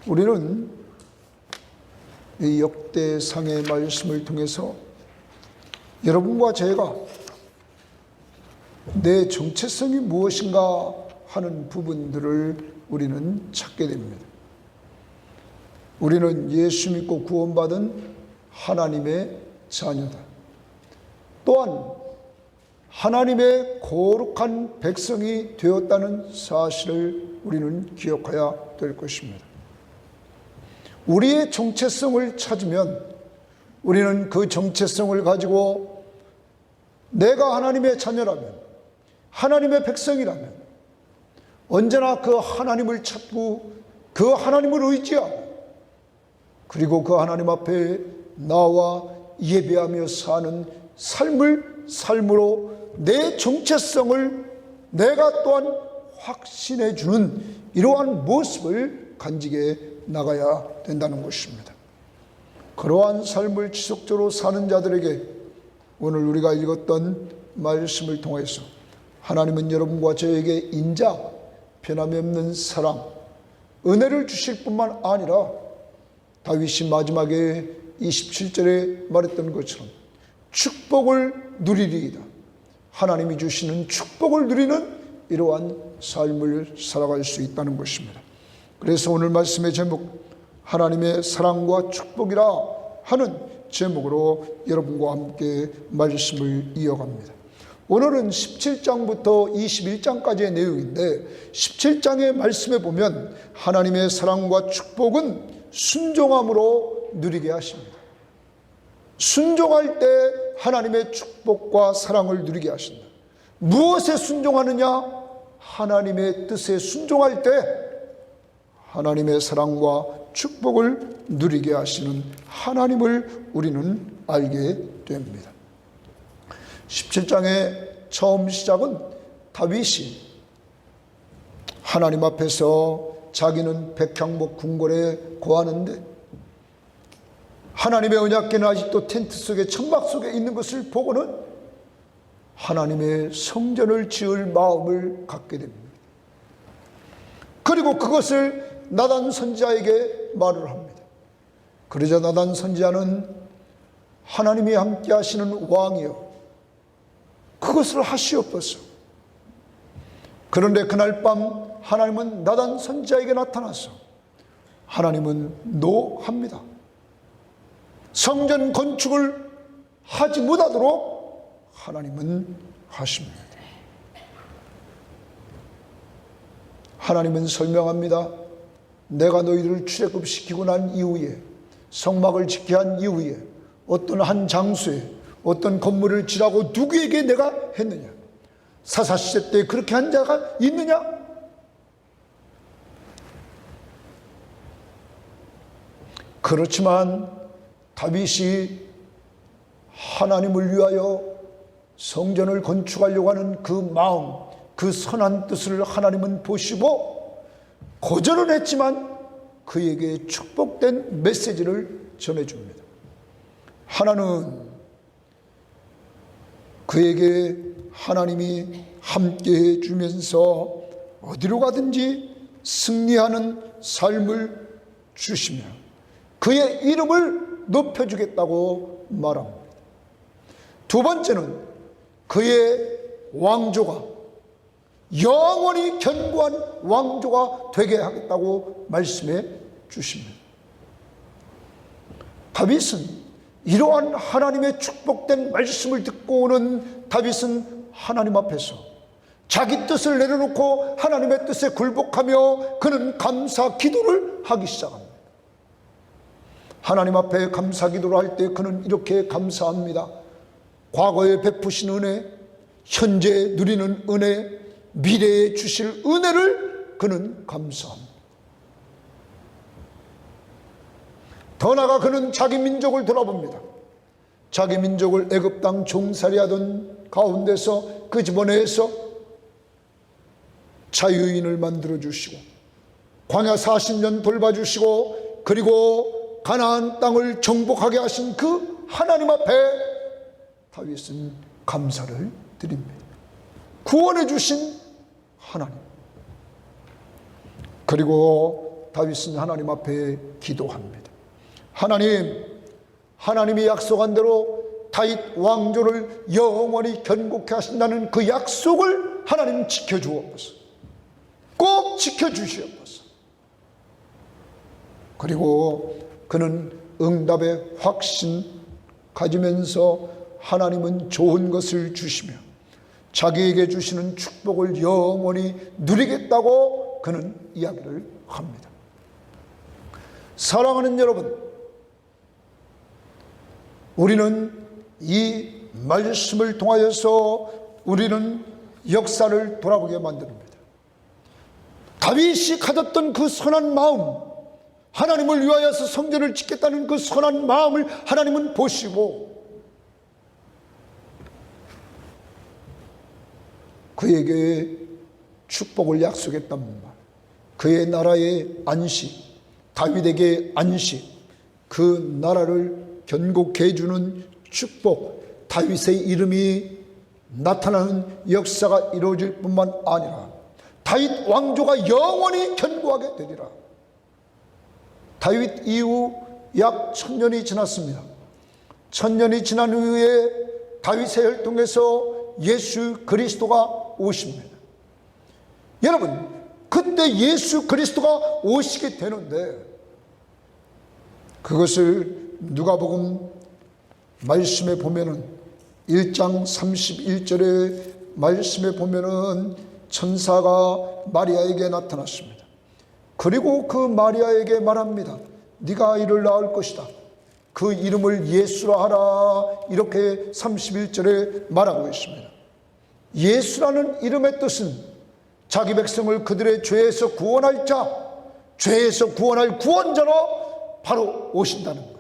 우리는 이 역대상의 말씀을 통해서 여러분과 제가 내 정체성이 무엇인가 하는 부분들을 우리는 찾게 됩니다. 우리는 예수 믿고 구원받은 하나님의 자녀다. 또한 하나님의 거룩한 백성이 되었다는 사실을 우리는 기억해야 될 것입니다. 우리의 정체성을 찾으면 우리는 그 정체성을 가지고 내가 하나님의 자녀라면, 하나님의 백성이라면 언제나 그 하나님을 찾고 그 하나님을 의지하고 그리고 그 하나님 앞에 나와 예배하며 사는 삶으로 내 정체성을 내가 또한 확신해 주는 이러한 모습을 간직해 나가야 된다는 것입니다. 그러한 삶을 지속적으로 사는 자들에게 오늘 우리가 읽었던 말씀을 통해서 하나님은 여러분과 저에게 인자, 변함이 없는 사랑, 은혜를 주실 뿐만 아니라 다윗이 마지막에 27절에 말했던 것처럼 축복을 누리리이다. 하나님이 주시는 축복을 누리는 이러한 삶을 살아갈 수 있다는 것입니다. 그래서 오늘 말씀의 제목, 하나님의 사랑과 축복이라 하는 제목으로 여러분과 함께 말씀을 이어갑니다. 오늘은 17장부터 21장까지의 내용인데 17장의 말씀에 보면 하나님의 사랑과 축복은 순종함으로 누리게 하십니다. 순종할 때 하나님의 축복과 사랑을 누리게 하신다. 무엇에 순종하느냐? 하나님의 뜻에 순종할 때 하나님의 사랑과 축복을 누리게 하시는 하나님을 우리는 알게 됩니다. 17장의 처음 시작은 다윗이 하나님 앞에서 자기는 백향목 궁궐에 거하는데 하나님의 언약궤는 아직도 텐트 속에 천막 속에 있는 것을 보고는 하나님의 성전을 지을 마음을 갖게 됩니다. 그리고 그것을 나단 선지자에게 말을 합니다. 그러자 나단 선지자는 하나님이 함께 하시는 왕이여 그것을 하시옵소서. 그런데 그날 밤 하나님은 나단 선지자에게 나타나서 하나님은 노합니다. 성전 건축을 하지 못하도록 하나님은 하십니다. 하나님은 설명합니다. 내가 너희들을 출애굽시키고 난 이후에 성막을 짓게 한 이후에 어떤 한 장소에 어떤 건물을 지라고 누구에게 내가 했느냐? 사사시대 때 그렇게 한 자가 있느냐? 그렇지만 다윗이 하나님을 위하여 성전을 건축하려고 하는 그 마음, 그 선한 뜻을 하나님은 보시고 거절은 했지만 그에게 축복된 메시지를 전해줍니다. 하나는 그에게 하나님이 함께해 주면서 어디로 가든지 승리하는 삶을 주시며 그의 이름을 높여주겠다고 말합니다. 두 번째는 그의 왕조가 영원히 견고한 왕조가 되게 하겠다고 말씀해 주십니다. 다윗은 이러한 하나님의 축복된 말씀을 듣고 오는 다윗은 하나님 앞에서 자기 뜻을 내려놓고 하나님의 뜻에 굴복하며 그는 감사 기도를 하기 시작합니다. 하나님 앞에 감사 기도를 할 때 그는 이렇게 감사합니다. 과거에 베푸신 은혜, 현재 누리는 은혜, 미래에 주실 은혜를 그는 감사합니다. 더 나아가 그는 자기 민족을 돌아봅니다. 자기 민족을 애굽 땅 종살이하던 가운데서 그 집어내서 자유인을 만들어 주시고 광야 40년 돌봐주시고 그리고 가나안 땅을 정복하게 하신 그 하나님 앞에 다윗은 감사를 드립니다. 구원해 주신 하나님, 그리고 다윗은 하나님 앞에 기도합니다. 하나님이 약속한 대로 다윗 왕조를 영원히 견고케 하신다는 그 약속을 하나님 지켜주옵소서. 꼭 지켜주시옵소서. 그리고 그는 응답의 확신 가지면서 하나님은 좋은 것을 주시며 자기에게 주시는 축복을 영원히 누리겠다고 그는 이야기를 합니다. 사랑하는 여러분, 우리는 이 말씀을 통하여서 우리는 역사를 돌아보게 만듭니다. 다윗이 가졌던 그 선한 마음, 하나님을 위하여서 성전을 짓겠다는 그 선한 마음을 하나님은 보시고 그에게 축복을 약속했단 말, 그의 나라의 안식, 다윗에게 안식, 그 나라를 견고케 해주는 축복, 다윗의 이름이 나타나는 역사가 이루어질 뿐만 아니라 다윗 왕조가 영원히 견고하게 되리라. 다윗 이후 약 1000년이 지났습니다. 1000년이 지난 후에 다윗의 혈통에서 예수 그리스도가 오십니다. 여러분, 그때 예수 그리스도가 오시게 되는데 그것을 누가복음 말씀에 보면은 1장 31절의 말씀에 보면은 천사가 마리아에게 나타났습니다. 그리고 그 마리아에게 말합니다. 네가 아이를 낳을 것이다. 그 이름을 예수라 하라. 이렇게 31절에 말하고 있습니다. 예수라는 이름의 뜻은 자기 백성을 그들의 죄에서 구원할 자, 죄에서 구원할 구원자로 바로 오신다는 거예요.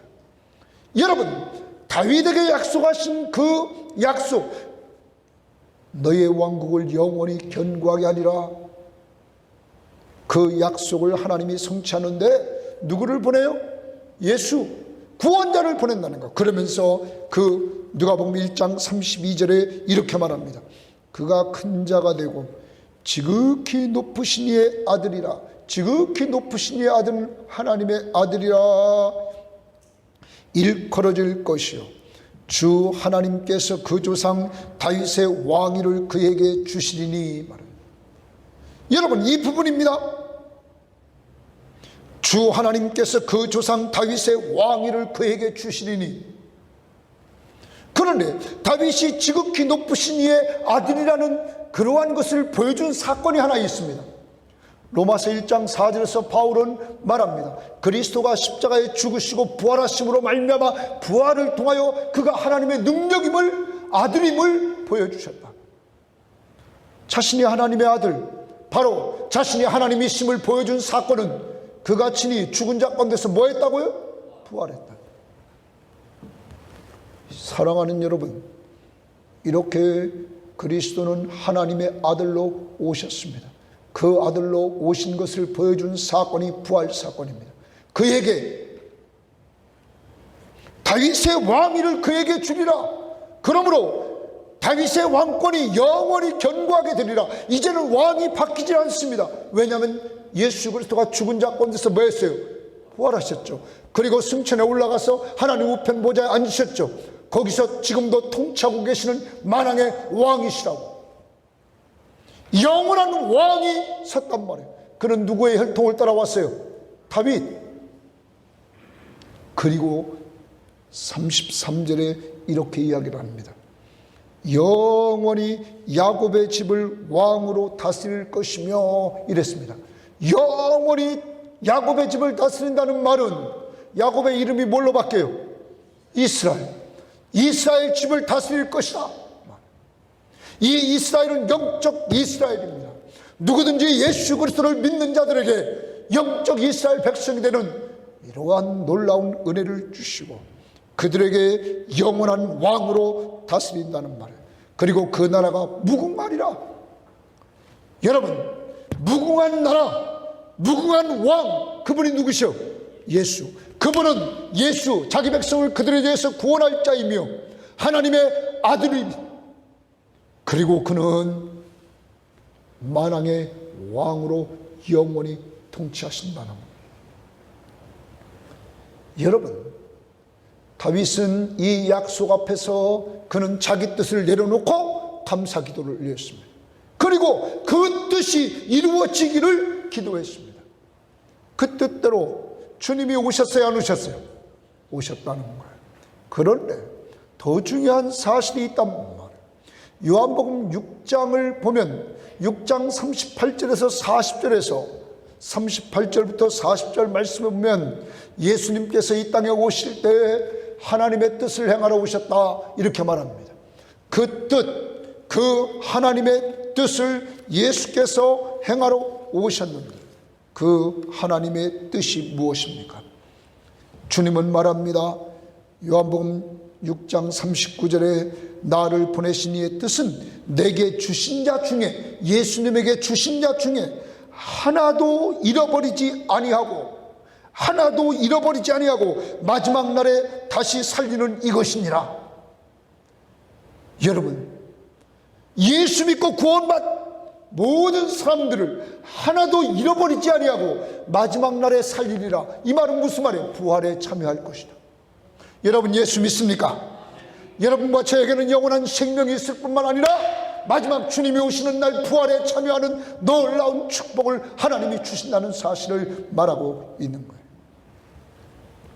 여러분, 다윗에게 약속하신 그 약속, 너의 왕국을 영원히 견고하게 하리라, 그 약속을 하나님이 성취하는데 누구를 보내요? 예수, 구원자를 보낸다는 거. 그러면서 그 누가복음 1장 32절에 이렇게 말합니다. 그가 큰 자가 되고 지극히 높으신 이의 아들이라. 지극히 높으신 이의 아들은 하나님의 아들이라. 일컬어질 것이요 주 하나님께서 그 조상 다윗의 왕위를 그에게 주시리니 말합니다. 여러분, 이 부분입니다. 주 하나님께서 그 조상 다윗의 왕위를 그에게 주시리니. 그런데 다윗이 지극히 높으신 이의 아들이라는 그러한 것을 보여준 사건이 하나 있습니다. 로마서 1장 4절에서 바울은 말합니다. 그리스도가 십자가에 죽으시고 부활하심으로 말미암아 부활을 통하여 그가 하나님의 능력임을, 아들임을 보여주셨다. 자신이 하나님의 아들, 바로 자신이 하나님이심을 보여준 사건은 그가 친히 죽은 자 가운데서 뭐 했다고요? 부활했다. 사랑하는 여러분, 이렇게 그리스도는 하나님의 아들로 오셨습니다. 그 아들로 오신 것을 보여준 사건이 부활 사건입니다. 그에게 다윗의 왕위를 그에게 주리라. 그러므로 다윗의 왕권이 영원히 견고하게 되리라. 이제는 왕이 바뀌지 않습니다. 왜냐하면 예수 그리스도가 죽은 자 가운데서 뭐 했어요? 부활하셨죠. 그리고 승천에 올라가서 하나님 우편 보좌에 앉으셨죠. 거기서 지금도 통치하고 계시는 만왕의 왕이시라고. 영원한 왕이 섰단 말이에요. 그는 누구의 혈통을 따라왔어요? 다윗. 그리고 33절에 이렇게 이야기를 합니다. 영원히 야곱의 집을 왕으로 다스릴 것이며 이랬습니다. 영원히 야곱의 집을 다스린다는 말은 야곱의 이름이 뭘로 바뀌어요? 이스라엘. 이스라엘 집을 다스릴 것이다. 이 이스라엘은 영적 이스라엘입니다. 누구든지 예수 그리스도를 믿는 자들에게 영적 이스라엘 백성이 되는 이러한 놀라운 은혜를 주시고 그들에게 영원한 왕으로 다스린다는 말. 그리고 그 나라가 무궁하리라. 여러분, 무궁한 나라, 무궁한 왕, 그분이 누구시오? 예수. 그분은 예수, 자기 백성을 그들에 대해서 구원할 자이며 하나님의 아들입니다. 그리고 그는 만왕의 왕으로 영원히 통치하신다는 겁니다. 여러분, 다윗은 이 약속 앞에서 그는 자기 뜻을 내려놓고 감사 기도를 올렸습니다. 그리고 그 뜻이 이루어지기를 기도했습니다. 그 뜻대로 주님이 오셨어요, 안 오셨어요? 오셨다는 거예요. 그런데 더 중요한 사실이 있단 말이에요. 요한복음 6장을 보면 6장 38절에서 40절에서 38절부터 40절 말씀을 보면 예수님께서 이 땅에 오실 때 하나님의 뜻을 행하러 오셨다 이렇게 말합니다. 그 뜻, 그 하나님의 뜻을 예수께서 행하러 오셨는데 그 하나님의 뜻이 무엇입니까? 주님은 말합니다. 요한복음 6장 39절에 나를 보내신 이의 뜻은 내게 주신 자 중에, 예수님에게 주신 자 중에 하나도 잃어버리지 아니하고 마지막 날에 다시 살리는 이것이니라. 여러분, 예수 믿고 구원받 모든 사람들을 하나도 잃어버리지 아니하고 마지막 날에 살리리라. 이 말은 무슨 말이에요? 부활에 참여할 것이다. 여러분, 예수 믿습니까? 여러분과 저에게는 영원한 생명이 있을 뿐만 아니라 마지막 주님이 오시는 날 부활에 참여하는 놀라운 축복을 하나님이 주신다는 사실을 말하고 있는 거예요.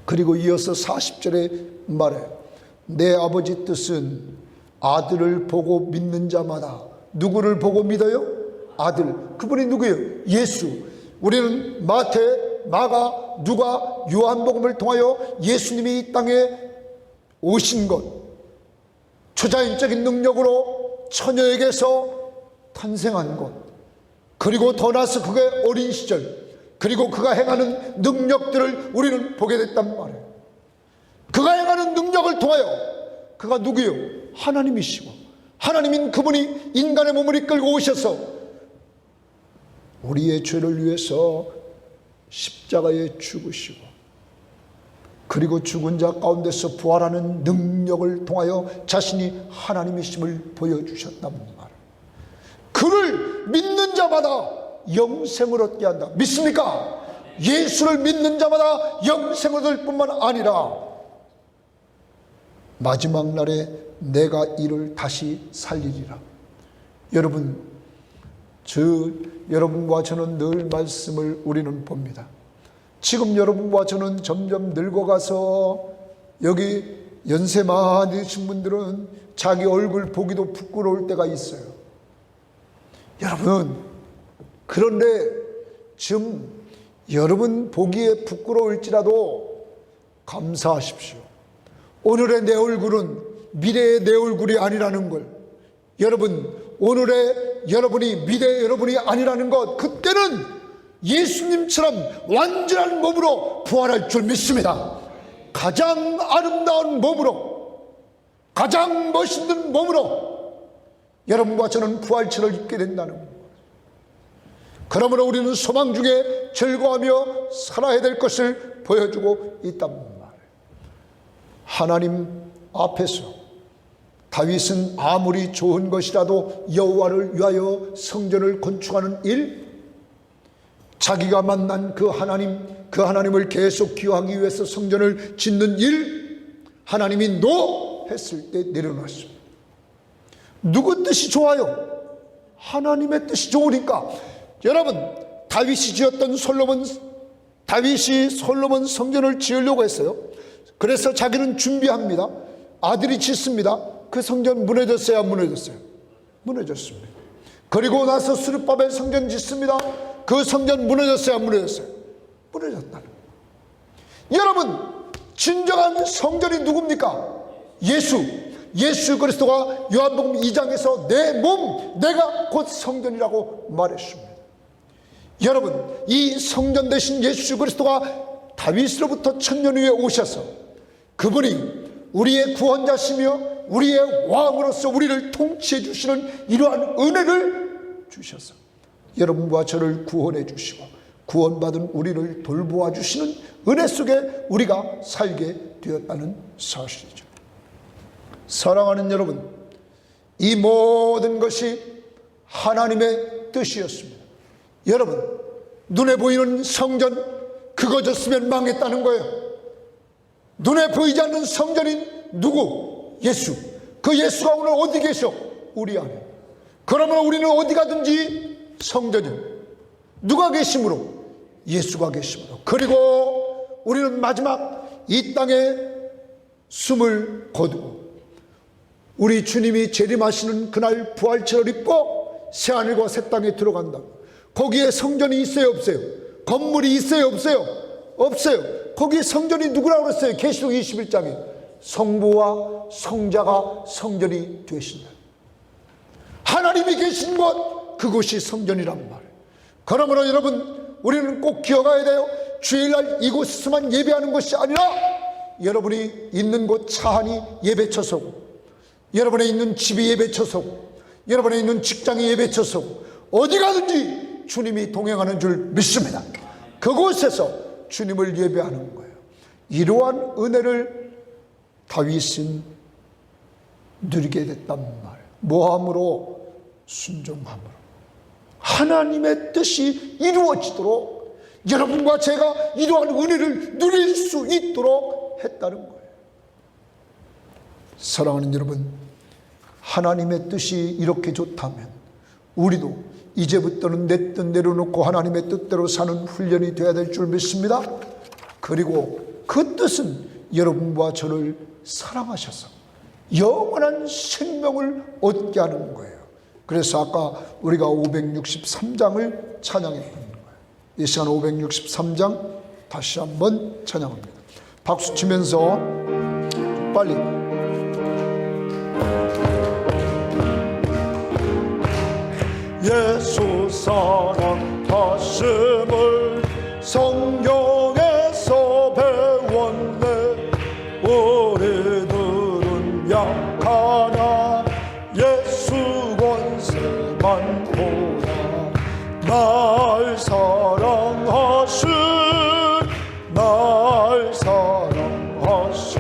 그리고 이어서 40절에 말해요. 내 아버지 뜻은 아들을 보고 믿는 자마다. 누구를 보고 믿어요? 아들. 그분이 누구예요? 예수. 우리는 마태, 마가, 누가, 요한복음을 통하여 예수님이 이 땅에 오신 것, 초자연적인 능력으로 처녀에게서 탄생한 것, 그리고 더 나아서 그의 어린 시절, 그리고 그가 행하는 능력들을 우리는 보게 됐단 말이에요. 그가 행하는 능력을 통하여 그가 누구요? 하나님이시고, 하나님인 그분이 인간의 몸을 이끌고 오셔서 우리의 죄를 위해서 십자가에 죽으시고, 그리고 죽은 자 가운데서 부활하는 능력을 통하여 자신이 하나님이심을 보여주셨단 말이에요. 그를 믿는 자마다 영생을 얻게 한다. 믿습니까? 예수를 믿는 자마다 영생을 얻을 뿐만 아니라 마지막 날에 내가 이를 다시 살리리라. 여러분, 여러분과 저는 늘 말씀을 우리는 봅니다. 지금 여러분과 저는 점점 늙어가서 여기 연세 많으신 분들은 자기 얼굴 보기도 부끄러울 때가 있어요. 여러분, 그런데 지금 여러분 보기에 부끄러울지라도 감사하십시오. 오늘의 내 얼굴은 미래의 내 얼굴이 아니라는 걸, 여러분, 오늘의 여러분이 미래의 여러분이 아니라는 것, 그때는 예수님처럼 완전한 몸으로 부활할 줄 믿습니다. 가장 아름다운 몸으로, 가장 멋있는 몸으로 여러분과 저는 부활체를 입게 된다는 것. 그러므로 우리는 소망 중에 즐거워하며 살아야 될 것을 보여주고 있단 말이에요. 하나님 앞에서 다윗은 아무리 좋은 것이라도 여호와를 위하여 성전을 건축하는 일, 자기가 만난 그 하나님을 계속 기여하기 위해서 성전을 짓는 일, 하나님이 노 했을 때 내려놨습니다. 누구 뜻이 좋아요? 하나님의 뜻이 좋으니까. 여러분, 다윗이 솔로몬 성전을 지으려고 했어요. 그래서 자기는 준비합니다. 아들이 짓습니다. 그 성전 무너졌어요, 안 무너졌어요? 무너졌습니다. 그리고 나서 스룹바벨 성전 짓습니다. 그 성전 무너졌어요, 안 무너졌어요? 무너졌다. 여러분, 진정한 성전이 누굽니까? 예수 그리스도가 요한복음 2장에서 내 몸, 내가 곧 성전이라고 말했습니다. 여러분, 이 성전 대신 예수 그리스도가 다윗으로부터 천년 후에 오셔서 그분이 우리의 구원자시며 우리의 왕으로서 우리를 통치해 주시는 이러한 은혜를 주셔서 여러분과 저를 구원해 주시고 구원받은 우리를 돌보아 주시는 은혜 속에 우리가 살게 되었다는 사실이죠. 사랑하는 여러분, 이 모든 것이 하나님의 뜻이었습니다. 여러분, 눈에 보이는 성전 그거 졌으면 망했다는 거예요. 눈에 보이지 않는 성전인 누구? 예수. 그 예수가 오늘 어디 계셔? 우리 안에. 그러면 우리는 어디 가든지 성전이요. 누가 계심으로? 예수가 계심으로. 그리고 우리는 마지막 이 땅에 숨을 거두고 우리 주님이 재림하시는 그날 부활체를 입고 새하늘과 새 땅에 들어간다. 거기에 성전이 있어요, 없어요? 건물이 있어요, 없어요? 없어요. 거기에 성전이 누구라고 그랬어요? 계시록 21장에 성부와 성자가 성전이 되신다. 하나님이 계신 곳, 그곳이 성전이란 말이에요. 그러므로 여러분, 우리는 꼭 기억해야 돼요. 주일날 이곳에서만 예배하는 것이 아니라 여러분이 있는 곳 차 안이 예배처소고, 여러분의 있는 집이 예배처소고, 여러분의 있는 직장이 예배처소고, 어디 가든지 주님이 동행하는 줄 믿습니다. 그곳에서 주님을 예배하는 거예요. 이러한 은혜를 다윗은 누리게 됐단 말이에요. 뭐함으로? 순종함으로. 하나님의 뜻이 이루어지도록 여러분과 제가 이러한 은혜를 누릴 수 있도록 했다는 거예요. 사랑하는 여러분, 하나님의 뜻이 이렇게 좋다면 우리도 이제부터는 내 뜻 내려놓고 하나님의 뜻대로 사는 훈련이 되어야 될 줄 믿습니다. 그리고 그 뜻은 여러분과 저를 사랑하셔서 영원한 생명을 얻게 하는 거예요. 그래서 아까 우리가 563장을 찬양했던 거예요. 이 시간 563장 다시 한번 찬양합니다. 박수 치면서 빨리. 예수 사랑하심을 성경에서 배웠네. 우리들은 약하나 예수 권세만 보라. 날 사랑하신, 날 사랑하신,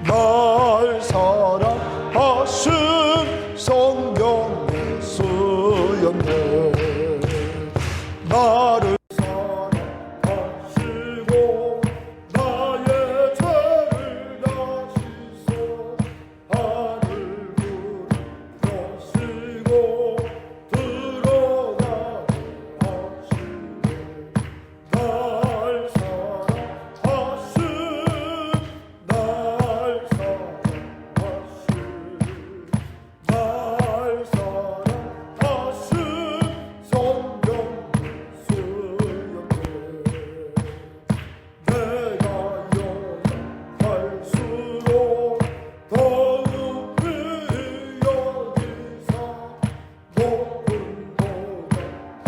날 사랑하신 성경 예수였네. 나를 사랑하시고 나의 죄를 다시소 하늘 부르시고 들어가게 하시네. 날 사랑하신, 날 사랑하신, 날 사랑하신 성경 예수였네. 내가 연약할수록 더욱 귀히 여기사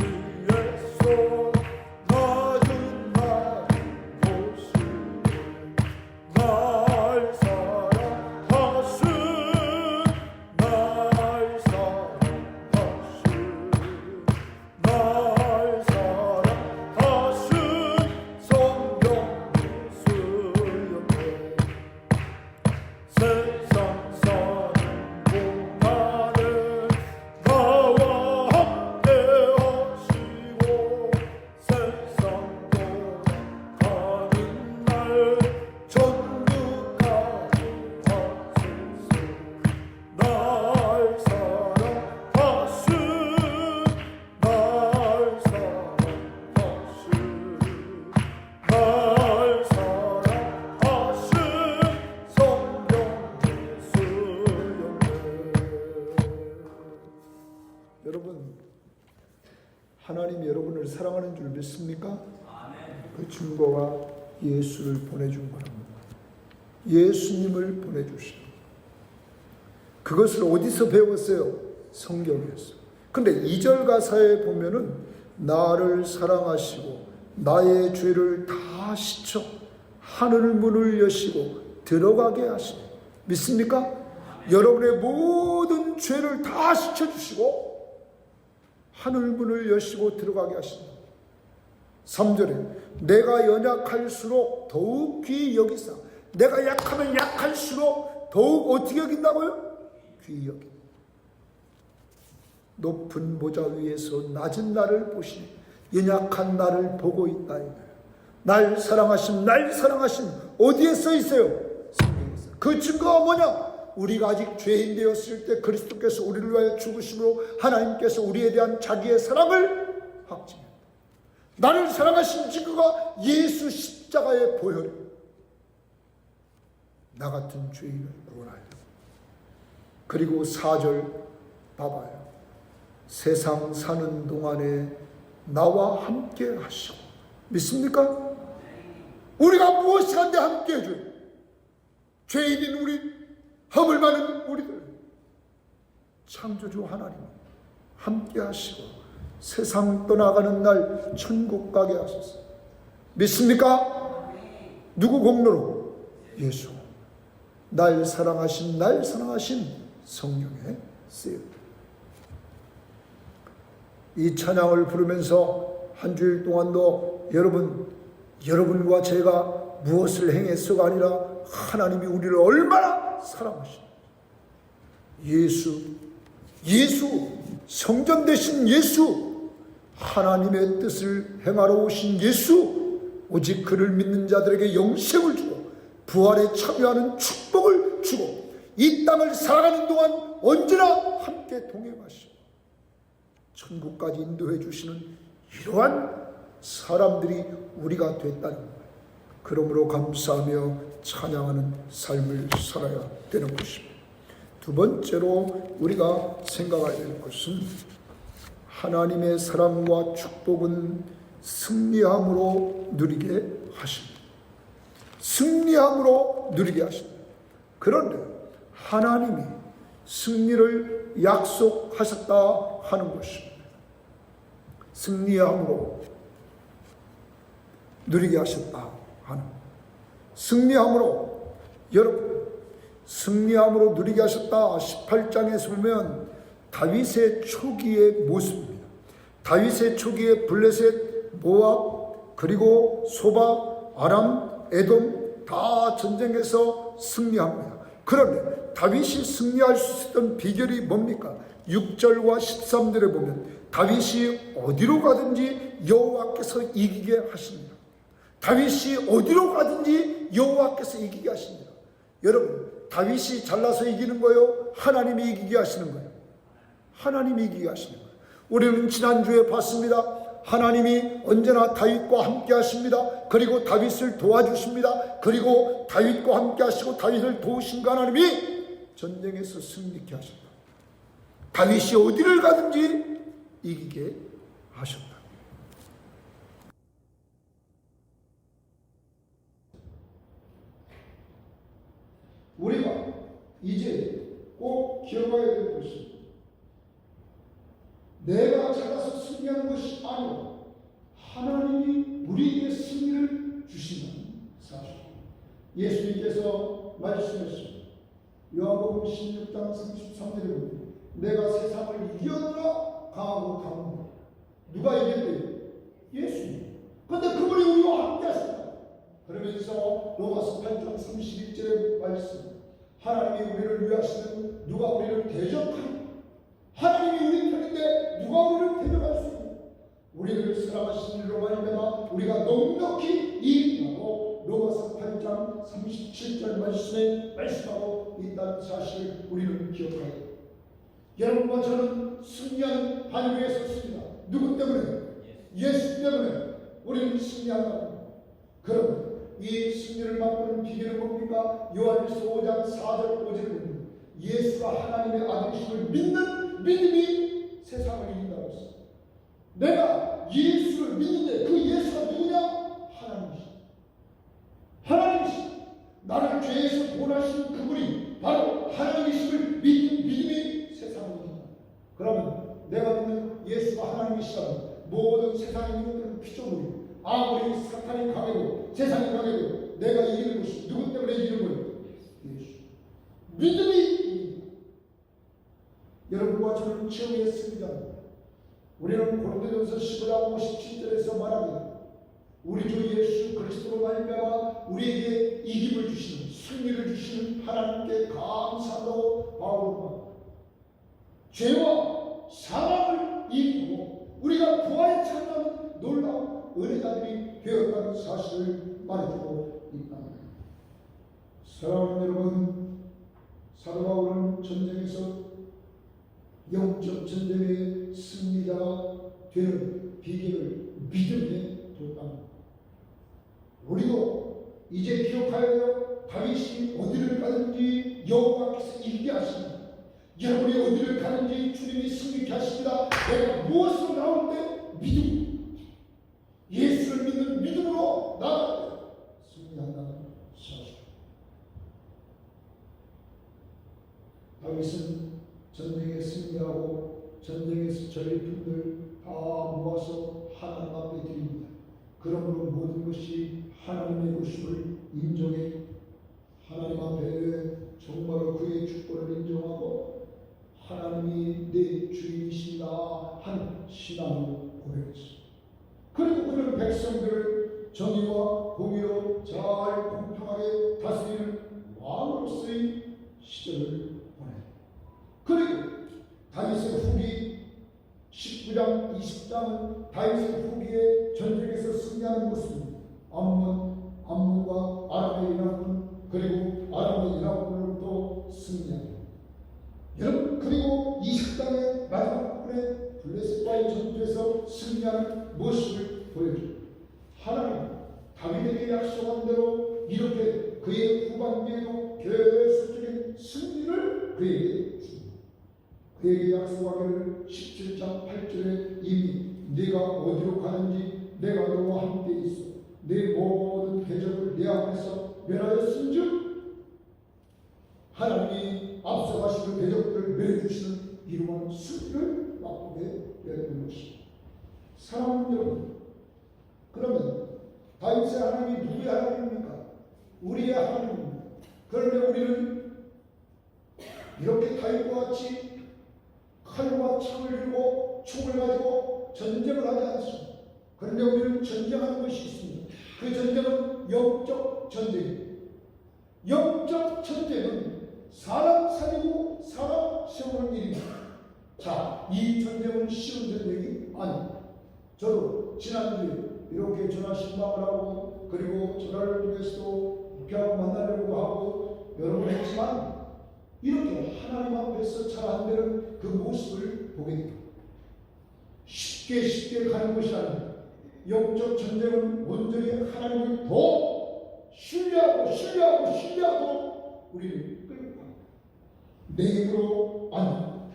높은 보좌 위에서 낮은 나를 보시네. 날 사랑하신, 날 사랑하신, 날 사랑하신 성경 예수였네. 세상 사는 동안에 나와 함께 하시고 세상 돌아가는 날 천국까지 하소서. 날 사랑하신, 날 사랑하신, 날 사랑하신 성경 예수였네. 여러분, 하나님이 여러분을 사랑하는 줄 믿습니까? 그 증거가 예수를 보내준 거랍니다. 예수님을 보내주시고 그것을 어디서 배웠어요? 성경에서. 근데 2절 가사에 보면은 나를 사랑하시고 나의 죄를 다 씻어 하늘 문을 여시고 들어가게 하시네. 믿습니까? 여러분의 모든 죄를 다 씻어주시고 하늘 문을 여시고 들어가게 하신다. 3절에 내가 연약할수록 더욱 귀히 여기사. 내가 약하면 약할수록 더욱 어떻게 여긴다고요? 귀히 여긴다. 높은 보좌 위에서 낮은 나를 보시니 연약한 나를 보고 있다. 날 사랑하신, 날 사랑하신 어디에 써 있어요? 성경에서. 그 증거가 뭐냐? 우리가 아직 죄인 되었을 때 그리스도께서 우리를 위하여 죽으심으로 하나님께서 우리에 대한 자기의 사랑을 확증했다. 나를 사랑하신 증거가 예수 십자가의 보혈이에요. 나 같은 죄인을 구원하려고. 그리고 4절 봐봐요. 세상 사는 동안에 나와 함께 하시고. 믿습니까? 우리가 무엇이간데 함께 해줘요? 죄인인 우리, 허물 많은 우리들, 창조주 하나님 함께 하시고 세상 떠나가는 날 천국 가게 하소서. 믿습니까? 누구 공로로? 예수. 날 사랑하신 성령의 쓰임. 이 찬양을 부르면서 한 주일 동안도 여러분과 제가 무엇을 행했어가 아니라 하나님이 우리를 얼마나 사랑하시는지, 예수, 성전 되신 예수, 하나님의 뜻을 행하러 오신 예수, 오직 그를 믿는 자들에게 영생을 주고 부활에 참여하는 축복을 주고 이 땅을 살아가는 동안 언제나 함께 동행하시고 천국까지 인도해 주시는 이러한 사람들이 우리가 됐다는 거예요. 그러므로 감사하며 찬양하는 삶을 살아야 되는 것입니다. 두 번째로 우리가 생각해야 될 것은 하나님의 사랑과 축복은 승리함으로 누리게 하십니다. 승리함으로 누리게 하십니다. 그런데 하나님이 승리를 약속하셨다 하는 것입니다. 승리함으로 누리게 하셨다 하는, 승리함으로, 여러분 승리함으로 누리게 하셨다 18장에서 보면 다윗의 초기의 모습입니다. 다윗의 초기에 블레셋, 모압, 그리고 소바, 아람, 에돔 다 전쟁에서 승리합니다. 그런데 다윗이 승리할 수 있었던 비결이 뭡니까? 6절과 13절에 보면 다윗이 어디로 가든지 여호와께서 이기게 하십니다. 다윗이 어디로 가든지 여호와께서 이기게 하십니다. 여러분, 다윗이 잘나서 이기는 거예요? 하나님이 이기게 하시는 거예요? 하나님이 이기게 하시는 거예요. 우리는 지난주에 봤습니다. 하나님이 언제나 다윗과 함께 하십니다. 그리고 다윗을 도와주십니다. 그리고 다윗과 함께 하시고 다윗을 도우신 그 하나님이 전쟁에서 승리케 하셨다. 다윗이 어디를 가든지 이기게 하셨다. 우리가 이제 꼭 기억해야 될 것입니다. 내가 잘나서 승리하는 것이 아니라 하나님이 우리에게 승리를 주신다는 사실. 예수님께서 말씀하셨습니다. 요한복음 16장 33절에 보면 내가 세상을 이겨노라 강하고 강합니다. 누가 이겼대요? 예수님. 그런데 그분이 우리와 함께 하신다. 그러면서 로마서 8장 31절의 말씀, 하나님이 우리를 위하시는 누가 우리를 대적하니, 하나님이 우리 편인데 누가 우리를 대적할 수 있느냐. 우리를 사랑하신 일로 말미암아 우리가 넉넉히 이긴다고 로마서 8장 37절 말씀에 말씀하고 있다는 사실을 우리는 기억해야 합니다. 여러분과 저는 승리하는 한 위에 섰습니다. 누구 때문에? 예수 때문에 우리는 승리한다. 그럼 이 승리를 맛보는 비결은 뭡니까? 요한일서 5장 4절 5절을 보면 예수가 하나님의 아들이심을 믿는 믿음이 세상을 이긴다고 했습니다. 내가 예수를 믿는데 그 예수가 누구냐? 하나님이십니다. 하나님이십니다. 나를 죄에서 구원하시는 그분이 바로 하나님이심을 믿는 믿음이 세상을 이긴다. 그러면 내가 믿는 예수가 하나님이시다면 모든 세상에 있는 것들은 피조물이, 아무리 사탄이 강해도 세상이 강해도 내가 이기는 것이 누구 때문에 이기는 거예요? 예수. 믿음이 여러분과 저는 체험했습니다. 우리는 고린도전서 15장 57절에서 말하기를 우리 주 예수 그리스도로 말미암아 우리에게 이김을 주시는, 승리를 주시는 하나님께 감사하다고 바울은 죄와 사망을 이기고 우리가 부활에 참여하는 놀라운 은혜자들이 되었다는 사실을 말해주고 있다. 사랑하는 여러분, 사도 바울은 전쟁에서 영적 전쟁의 승리자가 되는 비결을 믿음에 뒀답니다. 우리도 이제 기억하여야 해요. 다윗이 어디를 가든지 여호와께서 이기게 하십니다. 여러분이 어디를 가든지 주님이 승리케 하십니다. 내가 무엇으로 나오는데? 믿음. 예수를 믿는 믿음으로 나아갈 때 승리한다는 사실. 다윗은 전쟁에 승리하고 전쟁에서 전리품들 다 모아서 하나님 앞에 드립니다. 그러므로 모든 것이 하나님의 것임을 인정해 하나님 앞에 정말로 그의 주권을 인정하고 하나님이 내 주인이시다 하는 신앙을 고백했습니다. 그리고 그는 백성들을 정의와 공의로 잘 공평하게 다스리는 왕으로서의 시절을 보냅니다. 그리고 다윗의 후기 19장 20장은 다윗의 후기에 전쟁에서 승리하는 모습입니다. 암몬과 아람의 일합군, 그리고 아람의 일합군으로부터 승리합니다. 여러분, 그리고 20장의 마지막 부분에 블레셋과의 전투에서 승리하는 모습을 보여줍니다. 하나님 다윗에게 약속한 대로 이렇게 그의 후반기에도 결실적인 승리를 그에게 줍니다. 그에게 약속하기를 17장 8절에 이미 네가 어디로 가는지 내가 너와 함께 있어 내 모든 대적을 내 앞에서 멸하였은즉 하나님이 앞서가시는 대적들을 멸해주시는 이러한 승리를 맛보게 되는 것입니다. 사랑하는 여러분, 그러면 다윗의 하나님이 누구의 하나님입니까? 우리의 하나님입니다. 그런데 우리는 이렇게 다윗과 같이 칼과 창을 들고 총을 가지고 전쟁을 하지 않습니다. 그런데 우리는 전쟁하는 것이 있습니다. 그 전쟁은 영적 전쟁입니다. 영적 전쟁은 사람 살리고 사람 세우는 일입니다. 자, 이 전쟁은 쉬운 전쟁이 아닙니다. 저도 지난주에 이렇게 전화 신방을 하고 그리고 전화를 통해서도 목회하고 만나려고 하고 여러 번 했지만 이렇게 하나님 앞에서 잘 안 되는 그 모습을 보게 됩니다. 쉽게 가는 것이 아닙니다. 영적 전쟁은 온전히 하나님을 더 신뢰하고 우리를 끌고 갑니다. 내 힘으로 아닙니다.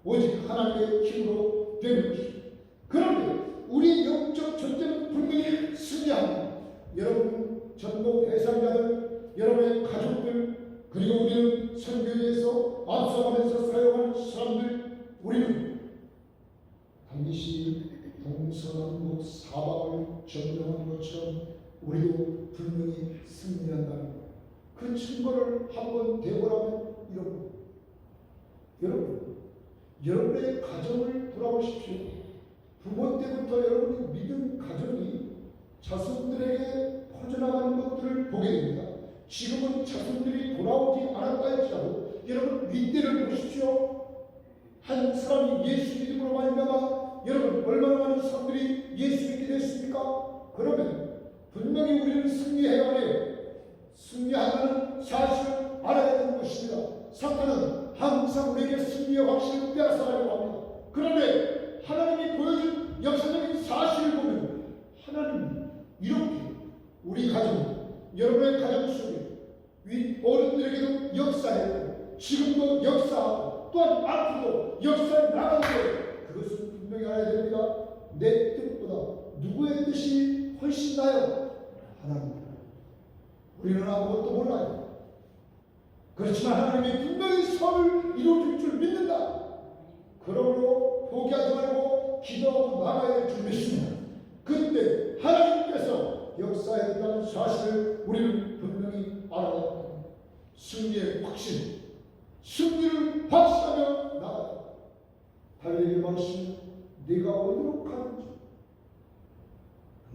오직 하나님의 힘으로 되는 것입니다. 그런데 우리 영적 전쟁은 분명히 승리합니다. 여러분 전국 대상자들, 여러분의 가족들, 그리고 우리는 선교에서 앞서가면서 사용하는 사람들, 우리는 다윗이 동서남북 사방을 점령한 것처럼 우리도 분명히 승리한다는 것. 그 증거를 한번 대보라면 이런 것. 여러분, 여러분의 가정을 돌아보십시오. 부모 때부터 여러분이 믿은 가정이 자손들에게 퍼져나가는 것들을 보게 됩니다. 지금은 자손들이 돌아오지 않았다 할지라도 여러분 윗대를 보십시오. 한 사람이 예수 믿음으로 말미암아 여러분 얼마나 많은 사람들이 예수 믿게 됐습니까? 그러면 분명히 우리는 승리해야 해요. 승리하는 사실을 알아야 되는 것입니다. 사탄은 항상 우리에게 승리의 확신을 빼앗아가려고 합니다. 그런데 하나님이 보여준 역사적인 사실을 보면 하나님이 이렇게 우리 가정, 여러분의 가정 속에 윗 어른들에게도 역사했고 지금도 역사하고 또한 앞으로도 역사해 나가는데 그것은 분명히 알아야 됩니다. 내 뜻보다 누구의 뜻이 훨씬 나요? 하나님. 우리는 아무것도 몰라요. 그렇지만 하나님이 분명히 선을 이루어줄 줄 믿는다. 그러므로 포기하지 말고 기도하고 나가야 할 줄 믿습니다. 그때 하나님께서 역사했다는 사실을 우리는 분명히 알아야 합니다. 승리의 확신, 승리를 확신하며 나가야. 달리기 말씀, 네가 어디로 가는지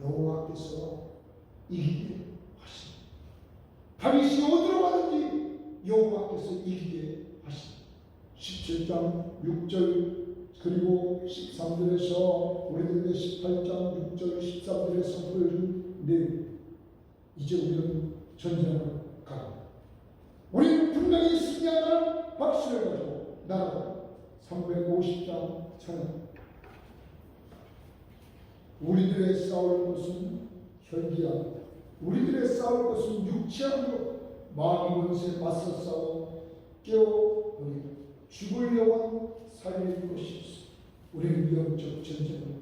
여호와께서 이기게 하시니, 다윗이 어디로 가는지 여호와께서 이기게 하시니. 17장 6절 그리고 13절에서 우리들의 18장 6절 13절에서 보여준 내용, 이제 우리는 전쟁을 갑니다. 박수를 가지고 나가다 350장 전에 우리들의 싸울 것은 혈기야 우리들의 싸울 것은 육체하고 마음의 권세에 맞서 싸워 깨워버리고 죽을 영혼 살릴 것이었어. 우리는 영적 전쟁을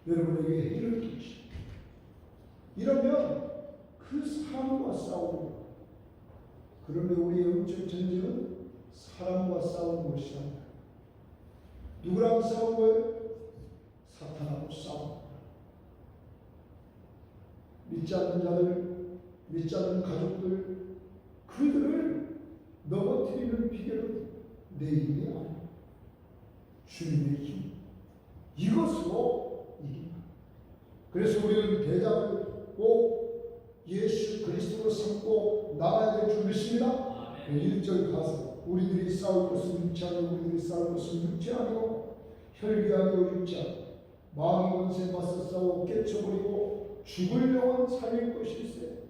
여러분에게 해를 끼치. 이러면 그 사람과 싸우고, 그러면 우리의 영적 전쟁은 사람과 싸우는 것이 아니라 누구랑 싸우는 거예요? 사탄하고 싸우는 거예요. 믿지 않는 자들, 믿지 않는 가족들, 그들을 넘어뜨리는 비결은 내 힘이 아니야. 주님의 힘. 이것으로 이긴다. 그래서 우리는 대장을 꼭 예수 그리스도로 삼고 나가야 될 줄 믿습니다. 1절 가서 우리들이 싸울 것은 육체 아니고 우리들이 싸울 것은 육체 아니고 혈기 아니고 육체 아니고 마음의 권세에 맞서 싸워 깨쳐버리고 죽을 영혼 살릴 것일세.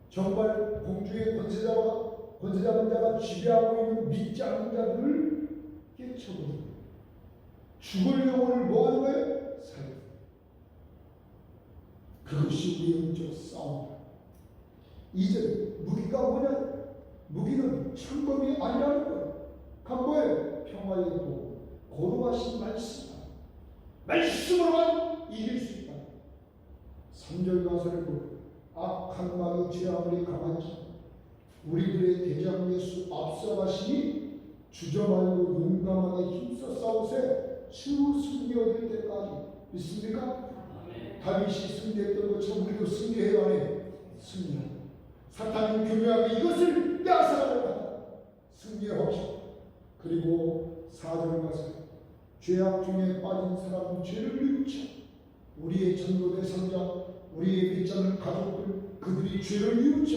정말 공중의 권세자는 자가 지배하고 있는 믿지 않는 자들을 깨쳐버리고 죽을 영혼을 뭐 하는 거예요? 살려. 그것이 우리의 영적 싸움이다. 이제 무기가 뭐냐? 무기는 천범이 아니라는 거예요. 그 뭐예요? 평화의 도, 거룩하신 말씀. 말씀으로만 이길 수 있다. 3절 가서를 보고 악한 마귀 죄 아무리 강한지 우리들의 대장 예수 앞서가시니 주저 말고 용감하게 힘써 싸우세. 주 승리 얻을 때까지. 믿습니까? 다윗이 승리했던 것처럼 우리도 승리해야 해. 승리하라. 사탄은 교묘하게 이것을 빼앗아가려고 승리하옵시다. 그리고 4절 가서 죄악 중에 빠진 사람은 죄를 뉘우쳐 우리의 전도 대상자, 우리의 믿지 않는 가족들, 그들이 죄를 뉘우쳐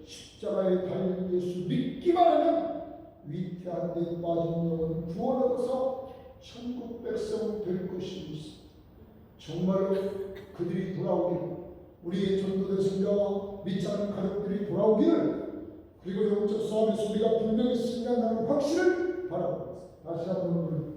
십자가에 달린 예수 믿기만 하면 위태한 데 빠진 영혼 구원 얻어서 천국 백성 될 것이 있습니다. 정말로 그들이 돌아오기를, 우리의 전도된 성자와 믿지 않은 가족들이 돌아오기를, 그리고 영적 싸움에서 우리가 분명히 승리한다는 확신을 바라보겠습니다. 다시 한번 부릅니다.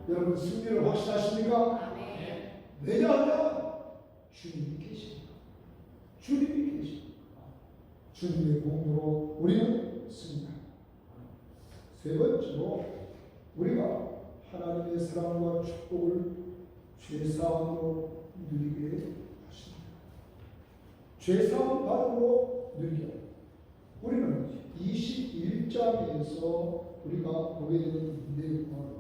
여러분 승리를 확신하십니까? 왜냐하면 주님이 계십니다. 주님이 계십니다. 주님의 공로로 우리는 승리합니다. 세 번째로 우리가 하나님의 사랑과 축복을 죄사함으로 누리게 하십니다. 죄사함 받음으로 누리게 합니다. 우리는 21장에서 우리가 보게 되는 내용은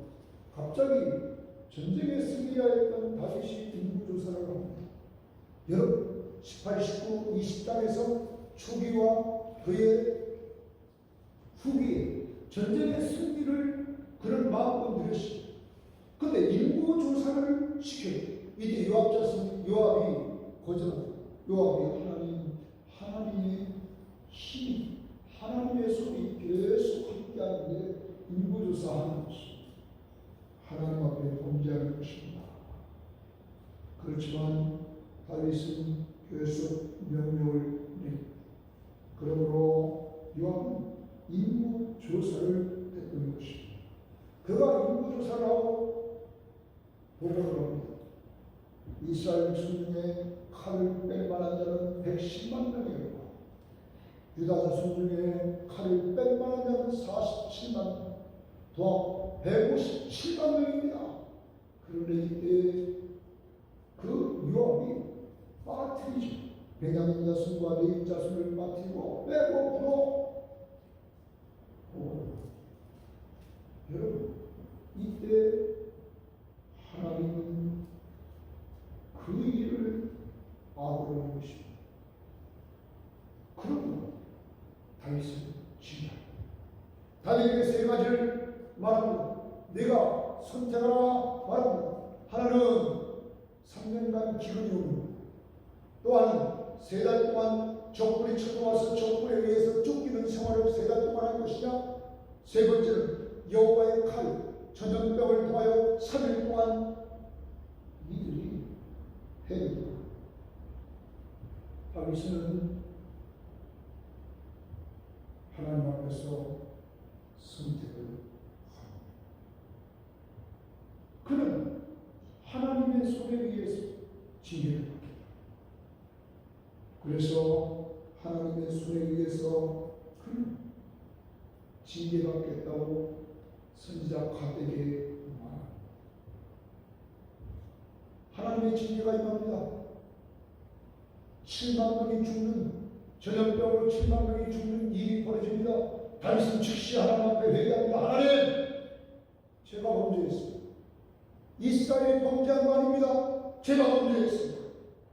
갑자기 전쟁에 승리하였던 다윗이 인구조사를 합니다. 여러분 18, 19, 20장에서 초기와 그의 후기에 전쟁의 승리를 그런 마음으로 누렸습니다. 그런데 인구조사를 시켜요. 이때 요압이 거절합니다. 요압이 하나님의 힘, 하나님의 손이 계속 함께하는데 인구조사하는 것입니다. 하나님 앞에 범죄하는 것입니다. 그렇지만 다윗은 계속 명령을 내립니다. 그러므로 요압은 인구조사를 했던 것입니다. 그가 인구조사를 하고 보고를 합니다. 이스라엘 백성 중에 칼을 뺄 만한 자는 110만 명이었고 유다 자손 중에 칼을 뺄 만한 자는 47만 명, 더 157만 명입니다. 그런데 이때 그 요압이 빠뜨리죠. 베냐민 자손과 레위 자손을 빠뜨리고 빼고 풀어. 여러분 이때 하나님은 그 일을 아우르는 것입니다. 그러므로 다윗은 진리합니다. 다윗에게 세 가지를 말합니다. 내가 선택하라 말합니다. 하나는 3년간 기근이 옵니다. 또한 3달 동안 적군이 쳐들어와서 적군에 의해서 쫓기는 생활을 3달 동안 할 것이냐. 세 번째는 여호와의 칼, 전염병을 통하여 3일 동안 다윗은 하나님 앞에서 선택을 합니다. 그는 하나님의 손에 의해서 징계를 받겠다. 그래서 하나님의 손에 의해서 그는 징계받겠다고 선지자 갓에게 말합니다. 하나님의 징계가 임합니다. 7만 명이 죽는, 전염병으로 7만 명이 죽는 일이 벌어집니다. 다윗은 즉시 하나님 앞에 회개합니다. 하나님, 제가 범죄했습니다. 이스라엘이 범죄한 거 아닙니다. 제가 범죄했습니다.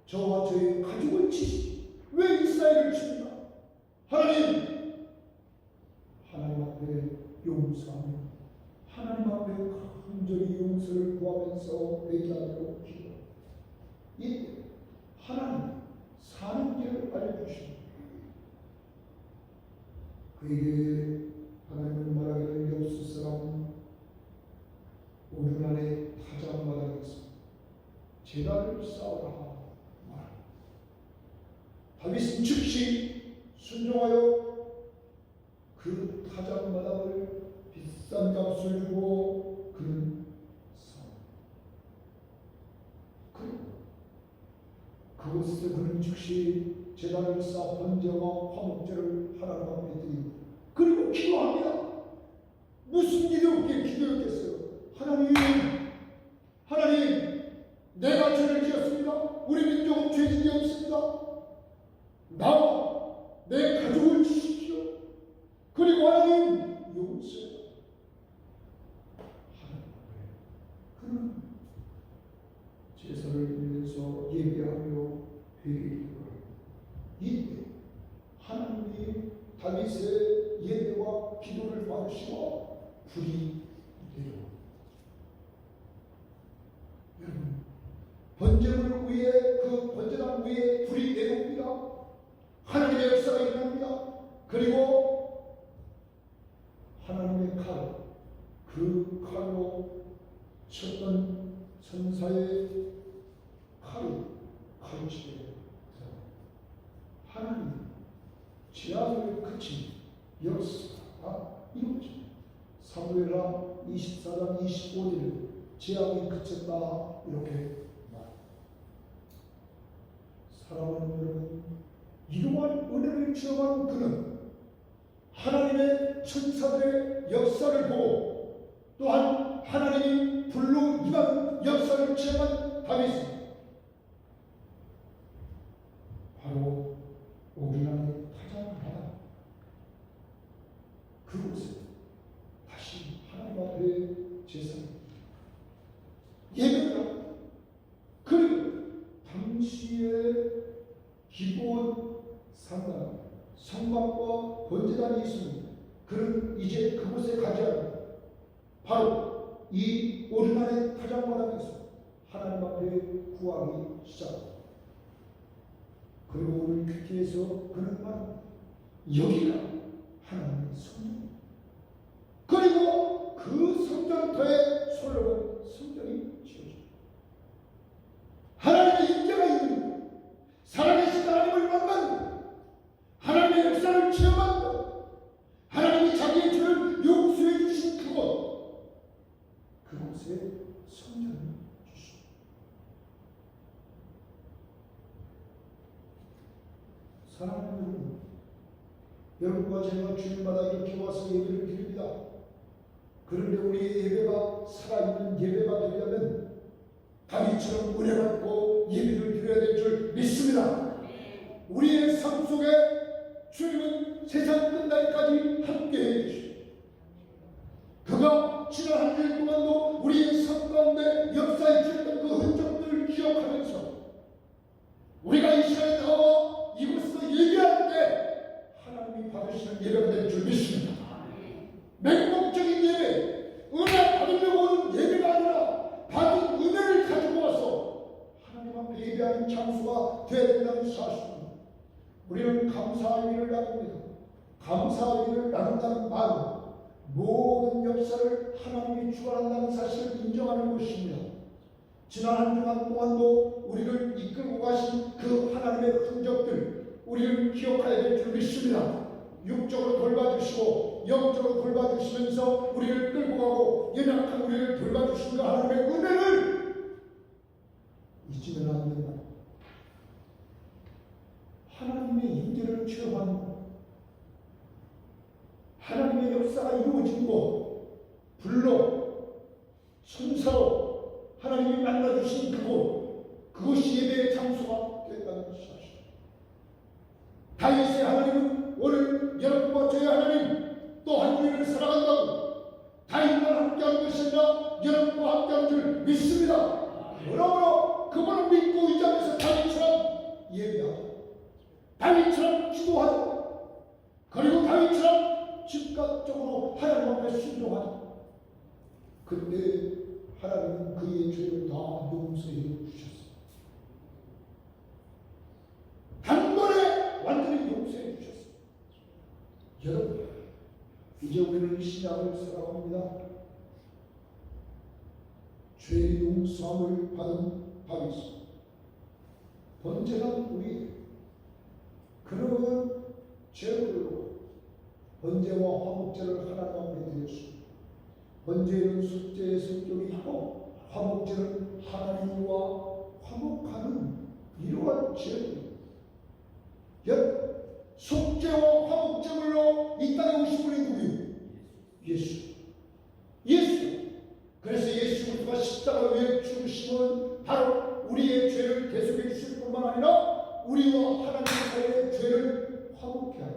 저와 저의 가족을 치시지 왜 이스라엘을 칩니까? 하나님, 하나님 앞에 용서하며 하나님 앞에 간절히 용서를 구하면서 회개하고 기도합니다. 이때 하나님 사는 길을 알려주십니다. 그에게 하나님은 말하기를 엽수 사람 오르난의 타작마당에서 제단을 쌓으라 말합니다. 다윗은 즉시 순종하여 그 타작마당을 비싼 값을 주고 그는 쌓았다. 그곳에서 그는 즉시 제단을 쌓아 번제와 화목제를 하나님 앞에 드리고 그리고 기도합니다. 무슨 일이 없게 기도했겠어요? 하나님, 하나님, 내가 죄를 지었습니다. 우리 민족은 죄진이 없습니다. 나와 내 가족을 주십시오. 그리고 하나님 용서해. 하나님 앞에 그는 제사를 드리면서 예배하며 회개하고 이때 하나님이 다윗의 예배와 기도를 받으시고 불이 내려옵니다. 여러분, 번제물 위에 그 번제단 위에 불이 내려옵니다. 하나님의 역사가 일어납니다. 그리고 하나님의 칼, 그 칼로 쳤던 천사의 칼이 칼집에 들어갑니다. 하나님 재앙을 그친 역사가 이루어집니다. 사무엘하 24장 25절 재앙이 그쳤다 이렇게 말합니다. 사랑하는 여러분, 이러한 은혜를 체험한 그는 하나님의 천사들의 역사를 보고 또한 하나님이 불로 임하는 역사를 체험한 다윗은 바로 오르난의 타작마당 그곳에 다시 하나님 앞에 제사를 예배를 합니다. 그리고 당시의 기본 상당 성막과 번제단이 있습니다. 그는 이제 그곳에 가지 않습니다. 바로 이 오르난의 타작마당에서 하나님 앞에 구하기 시작합니다. 그리고 오늘 큐티에서 그는 말합니다. 여기가 하나님의 성전입니다. 그리고 그 성전터에 솔로몬 성전이 지어집니다. 하나님의 임재가 있는 살아계신 하나님을 만나는 하나님의 역사를 체험하는 하나님이 자기의 죄를 용서해 주신 그곳에 성전을 주십니다. 사랑하는 여러분과 제가 주일마다 이렇게 와서 예배를 드립니다. 그런데 우리의 예배가 살아있는 예배가 되려면 다윗처럼 은혜 받고 예배를 드려야 될 줄 믿습니다. 우리의 삶 속에 주님은 세상 끝날까지 함께해 주십시오. 그가 지난 한 주일 동안도 우리의 삶 가운데 역사해 주셨던 그 흔적들을 기억하면서 우리가 이 시간에 나와 이곳에서 예배할 때 하나님이 받으시는 예배가 될 줄 믿습니다. 맹목적인 예배, 은혜 받으려고 오는 예배가 아니라 받은 은혜를 가지고 와서 하나님 앞에 예배하는 장소가 되어야 된다는 사실입니다. 우리는 감사의 일을 나눕니다. 감사의 일을 나눈다는 말은 모든 역사를 하나님이 주관한다는 사실을 인정하는 것입니다. 지난 한 주간 동안도 우리를 이끌고 가신 그 하나님의 흔적들, 우리는 기억해야 될 줄 믿습니다. 육적으로 돌봐주시고 영적으로 돌봐주시면서 우리를 끌고 가고 연약한 우리를 돌봐주시는 하나님의 은혜를 잊으면 안 된다. 하나님의 임재를 체험하는 것, 하나님의 역사가 이루어진 곳, 불로 순사로 하나님이 만나주신 그곳, 그것이 예배의 장소가 됐다는 사실. 다윗의 하나님은 오늘 여러분과 저의 하나님 또한 우리를 사랑한다고 다윗만 함께하는 것이 아니라 여러분과 함께하는 줄 믿습니다. 여러분은 그분을 믿고 이 자리에서 다윗처럼 예배하고 다윗처럼 기도하고 그리고 다윗처럼 즉각적으로 하나님 앞에 순종하고 그때 하나님은 그의 죄를 다 용서해 주셨습니다. 단번에 완전히 용서해 주셨습니다. 여러분, 이제 우리는 신약을 살아갑니다. 죄 용서함을 받은 다윗이 번제는 우리 그런 죄로 번제와 화목제를 하나님 앞에 드렸습니다. 번제는 속죄의 성격이 있고 화목제는 하나님과 화목하는 이러한 죄입니다. 속죄와 화목제물로 이 땅에 오신 분이 누구예요? 예수. 그래서 예수 그리스도가 십자가 위에 죽으심은 바로 우리의 죄를 대속해 주실 뿐만 아니라 우리와 하나님 사이의 죄를 화목케 하는,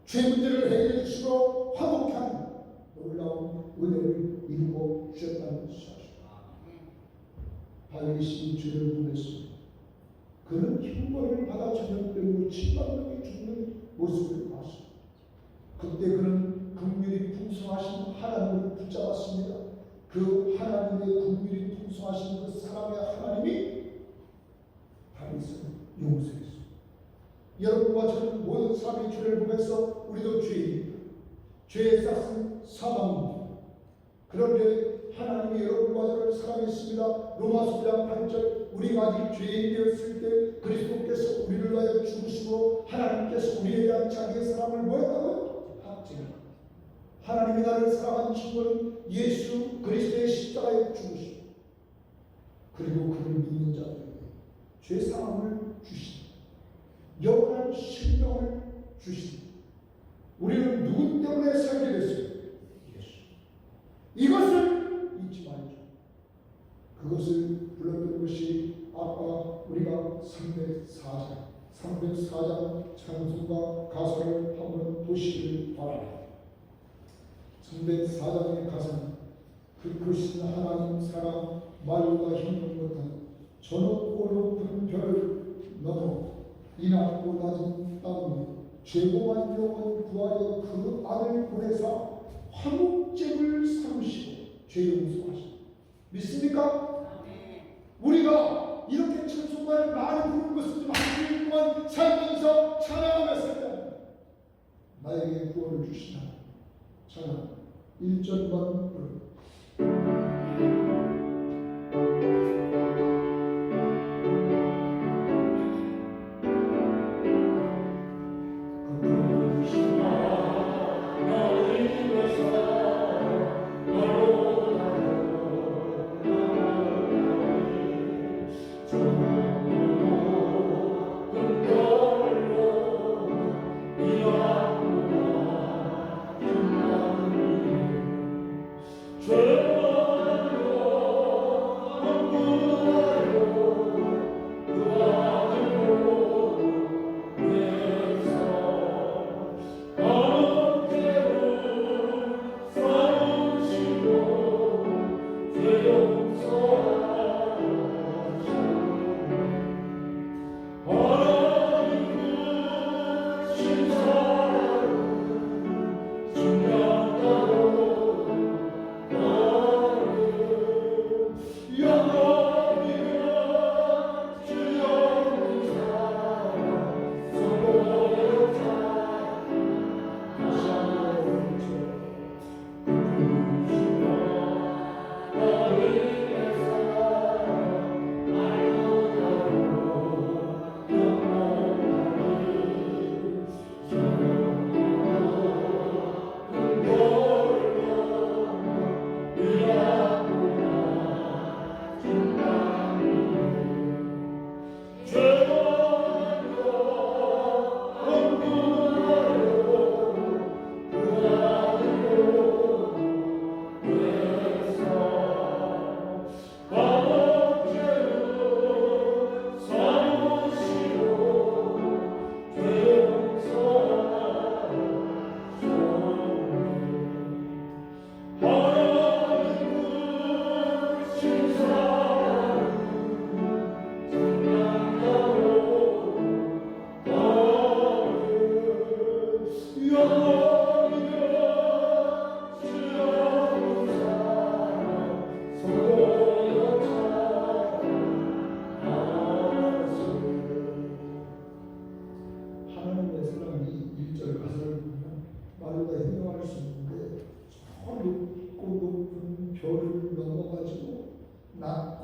죄 문제를 해결해 주시고 화목케 하는 놀라운 은혜를 이루어 주셨다는 사실. 다윗이 죄를 범했습니다. 그는 형벌을 받아 저녁병으로 7만 명이 죽는 모습을 봤습니다. 그때 그는 긍휼이 풍성하신 하나님을 붙잡았습니다. 그 하나님의 긍휼이 풍성하신 그 사랑의 하나님이 다윗을 용서했습니다. 여러분과 저는 모든 사람의 죄를 보면서 우리도 죄인입니다. 죄의 싹은 사망입니다. 그런데 하나님이 여러분과 저를 사랑했습니다. 로마서 9장 8절 우리가 아직 죄인 되었을 때 그리스도께서 우리를 위하여 죽으시고 하나님께서 우리에 대한 자기의 사랑을 뭐였다고요? 확증합니다. 하나님이 나를 사랑한 친구는 예수 그리스도의 십자가에 죽으시고 그리고 그를 믿는 자들에게 죄 사함을 주십니다. 영원한 생명을 주십니다. 우리는 누구 때문에 살게 됐어요? 예수. 이것을 잊지 말죠. 그것을 불렀던 것이 아까 우리가 304장 찬송가 가사를 한번 보시길 바랍니다. 304장의 가사는 그 크신 하나님 사랑 말보다 힘든 것은 저 높고 높은 별을 넘어 이 낮고 낮은 땅에 죄고만 영혼 구하여 그 아들 보내사 화목제를 삼으시고 죄 용서하시고 믿습니까? 우리가 이렇게 찬송가를 많이 부르는 것은 좀 한 주일 동안 살면서 찬양하면서 나에게 구원을 주시나 찬양 1절만 부릅니다.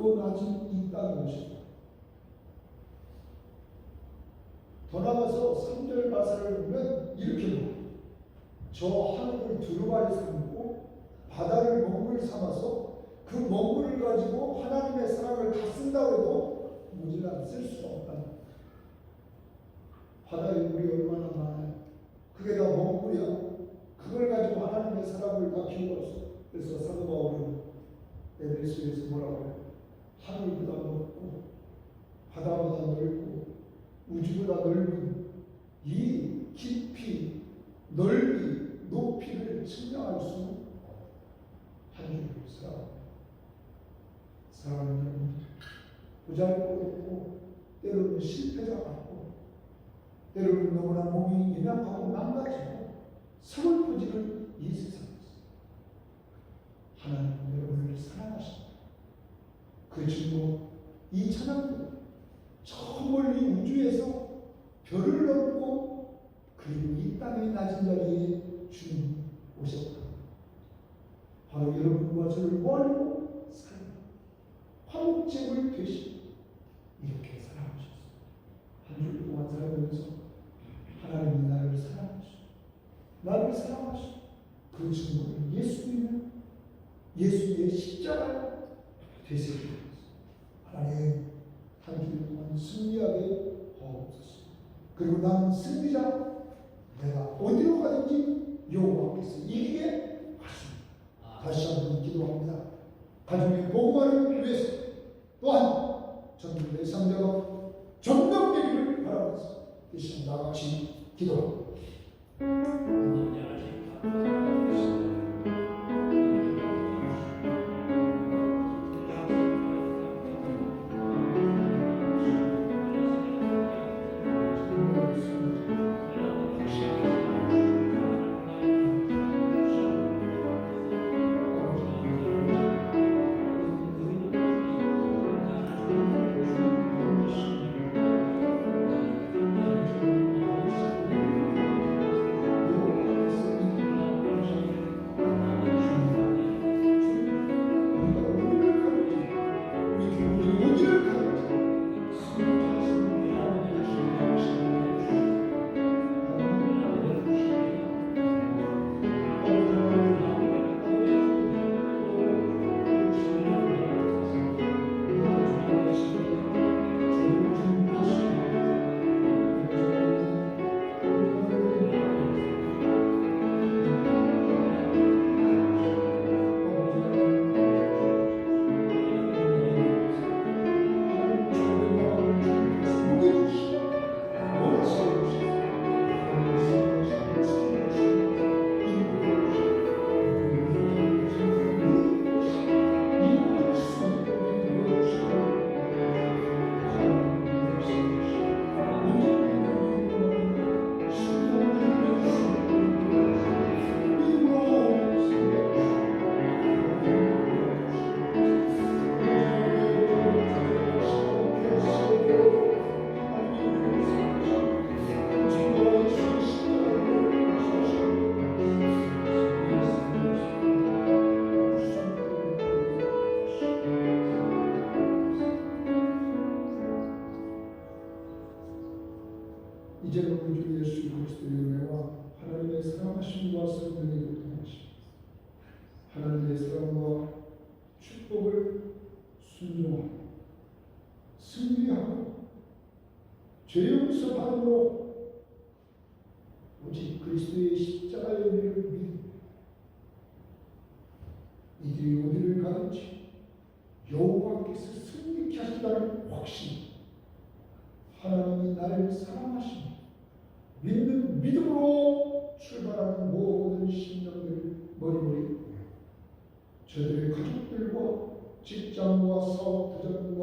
낮고 낮은 이 땅에 오셨다. 더 나가서 3절 가사를 보면 이렇게 봅니다. 저 하늘을 두루마리 삼고 바다를 먹물 삼아서 그 먹물을 가지고 하나님의 사랑을 다 쓴다고 해도 모질라 쓸 수가 없다. 바다에 물이 얼마나 많아요. 그게 다 먹물이야. 그걸 가지고 하나님의 사랑을 다 키워서 그래서 사도 바울은 에베소에서 뭐라고 해요? 하늘보다 높고 바다보다 넓고 우주보다 넓은 이 깊이 넓이 높이를 측량할 수 없는 한 줄을 사랑하는 여러분, 보잘것없고 때로는 실패자 같고 때로는 너무나 몸이 연약하고 망가지고 서글퍼지는 이 세상에서 하나님 여러분을 사랑하십니다. 그 증거 이 찬양도 저 멀리 우주에서 별을 넘고 그리고 이 땅의 낮은 자리에 주님이 오셨다. 바로 여러분과 저를 모아주고 사랑 화목제물 되시고 이렇게 사랑하셨습니다. 한 주 동안 살면서 하나님이 나를 사랑하시고 나를 사랑하시고 그 증거를 예수님은 예수의 십자가에 되새깁니다. 하나님 한 주 동안 승리하게 하옵소서. 그리고 나는 승리자, 내가 어디로 가든지 여호와께서 이기게 하십니다. 다시 한번 기도합니다. 가정의 복음을 위해서 또한 전국의 상자가 전명되기를 바라면서 이 시간 나같이 기도합니다. 이제는 우리 주 예수 그리스도의 은혜와 하나님의 사랑하심과 성령의 교통하심, 하나님의 사랑과 축복을 순종하고 승리하고 죄 용서 받음으로 오직 그리스도의 십자가의 은혜를 믿으며 이들이 어디를 가든지 여호와께서 승리케 하신다는 확신, 하나님이 나를 사랑하시며 믿는 믿음으로 출발하는 모든 심령들을 머리머리 보여 저들의 가족들과 직장과 사업, 부장과